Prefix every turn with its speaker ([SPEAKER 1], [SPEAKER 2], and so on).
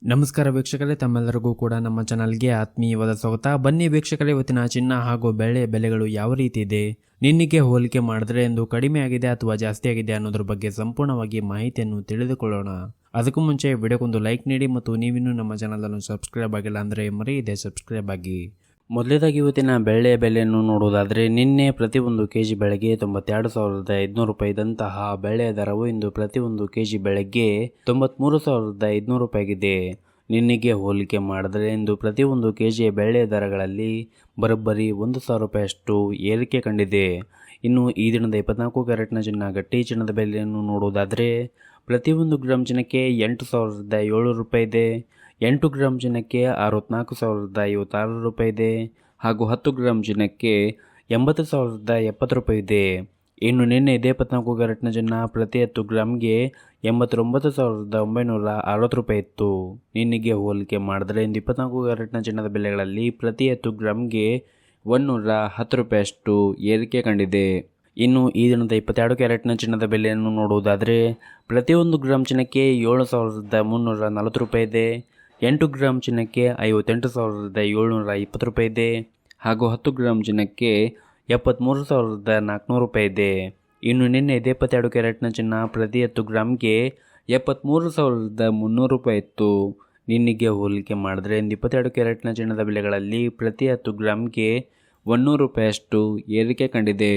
[SPEAKER 1] ನಮಸ್ಕಾರ ವೀಕ್ಷಕರೇ, ತಮ್ಮೆಲ್ಲರಿಗೂ ಕೂಡ ನಮ್ಮ ಚಾನಲ್ಗೆ ಆತ್ಮೀಯವಾದ ಸ್ವಾಗತ. ಬನ್ನಿ ವೀಕ್ಷಕರೇ, ಇವತ್ತಿನ ಚಿನ್ನ ಹಾಗೂ ಬೆಳ್ಳಿ ಬೆಲೆಗಳು ಯಾವ ರೀತಿ ಇದೆ, ನಿನ್ನೆಗೆ ಹೋಲಿಕೆ ಮಾಡಿದ್ರೆ ಎಂದು ಕಡಿಮೆ ಆಗಿದೆ ಅಥವಾ ಜಾಸ್ತಿ ಆಗಿದೆ ಅನ್ನೋದ್ರ ಬಗ್ಗೆ ಸಂಪೂರ್ಣವಾಗಿ ಮಾಹಿತಿಯನ್ನು ತಿಳಿದುಕೊಳ್ಳೋಣ. ಅದಕ್ಕೂ ಮುಂಚೆ ವಿಡಿಯೋಗೊಂದು ಲೈಕ್ ನೀಡಿ ಮತ್ತು ನೀವಿನ್ನೂ ನಮ್ಮ ಚಾನಲನ್ನು ಸಬ್ಸ್ಕ್ರೈಬ್ ಆಗಿಲ್ಲ ಅಂದರೆ ಮರೆಯದೆ ಸಬ್ಸ್ಕ್ರೈಬ್ ಆಗಿ. ಮೊದಲೇದಾಗಿ ಇವತ್ತಿನ ಬೆಳ್ಳಿಯ ಬೆಲೆಯನ್ನು ನೋಡುವುದಾದರೆ, ನಿನ್ನೆ ಪ್ರತಿಯೊಂದು ಕೆಜಿ ಬೆಳೆಗೆ 92,500 ರೂಪಾಯಿ ಇದ್ದಂತಹ ಬೆಳ್ಳಿಯ ದರವು ಇಂದು ಪ್ರತಿಯೊಂದು ಕೆಜಿ ಬೆಳೆಗೆ 93,500 ರೂಪಾಯಿಗಿದೆ. ನಿನ್ನೆಗೆ ಹೋಲಿಕೆ ಮಾಡಿದರೆ ಇಂದು ಪ್ರತಿಯೊಂದು ಕೆಜಿಯ ಬೆಳ್ಳಿಯ ದರಗಳಲ್ಲಿ ಬರೋಬ್ಬರಿ 1,000 ರೂಪಾಯಿಯಷ್ಟು ಏರಿಕೆ ಕಂಡಿದೆ. ಇನ್ನು ಈ ದಿನದ 24 ಕ್ಯಾರೆಟ್ನ ಚಿನ್ನ ಗಟ್ಟಿ ಚಿನ್ನದ ಬೆಲೆಯನ್ನು ನೋಡುವುದಾದರೆ, ಪ್ರತಿಯೊಂದು ಗ್ರಾಮ್ ಚಿನ್ನಕ್ಕೆ 8,700 ರೂಪಾಯಿ ಇದೆ. 8 ಗ್ರಾಮ್ ಚಿನ್ನಕ್ಕೆ 64,056 ರೂಪಾಯಿ ಇದೆ ಹಾಗೂ 10 ಗ್ರಾಮ್ ಚಿನ್ನಕ್ಕೆ 80,070 ರೂಪಾಯಿ ಇದೆ. ಇನ್ನು ನಿನ್ನೆ ಇದೇ 24 ಕ್ಯಾರೆಟ್ನ ಚಿನ್ನ ಪ್ರತಿ 10 ಗ್ರಾಮ್ಗೆ 89,960 ರೂಪಾಯಿ ಇತ್ತು. ನಿನ್ನೆಗೆ ಹೋಲಿಕೆ ಮಾಡಿದ್ರೆ ಇಂದು 24 ಕ್ಯಾರೆಟ್ನ ಚಿನ್ನದ ಬೆಲೆಗಳಲ್ಲಿ ಪ್ರತಿ 10 ಗ್ರಾಮ್ಗೆ 110 ರೂಪಾಯಿಯಷ್ಟು ಏರಿಕೆ ಕಂಡಿದೆ. ಇನ್ನು ಈ ದಿನದ 22 ಕ್ಯಾರೆಟ್ನ ಚಿನ್ನದ ಬೆಲೆಯನ್ನು ನೋಡುವುದಾದರೆ, ಪ್ರತಿಯೊಂದು ಗ್ರಾಮ್ ಚಿನ್ನಕ್ಕೆ 7,340 ರೂಪಾಯಿ ಇದೆ. 8 ಗ್ರಾಮ್ ಚಿನ್ನಕ್ಕೆ 58,720 ರೂಪಾಯಿ ಇದೆ ಹಾಗೂ 10 ಗ್ರಾಮ್ ಚಿನ್ನಕ್ಕೆ 73,400 ರೂಪಾಯಿ ಇದೆ. ಇನ್ನು ನಿನ್ನೆ ಇದೇ 22 ಕ್ಯಾರೆಟ್ನ ಚಿನ್ನ ಪ್ರತಿ 10 ಗ್ರಾಮ್ಗೆ 73,300 ರೂಪಾಯಿ ಇತ್ತು. ನಿನ್ನೆಗೆ ಹೋಲಿಕೆ ಮಾಡಿದ್ರೆ ಇಂದು 22 ಕ್ಯಾರೆಟ್ನ ಚಿನ್ನದ ಬೆಲೆಗಳಲ್ಲಿ ಪ್ರತಿ 10 ಗ್ರಾಮ್ಗೆ 100 ರೂಪಾಯಿಯಷ್ಟು ಏರಿಕೆ ಕಂಡಿದೆ.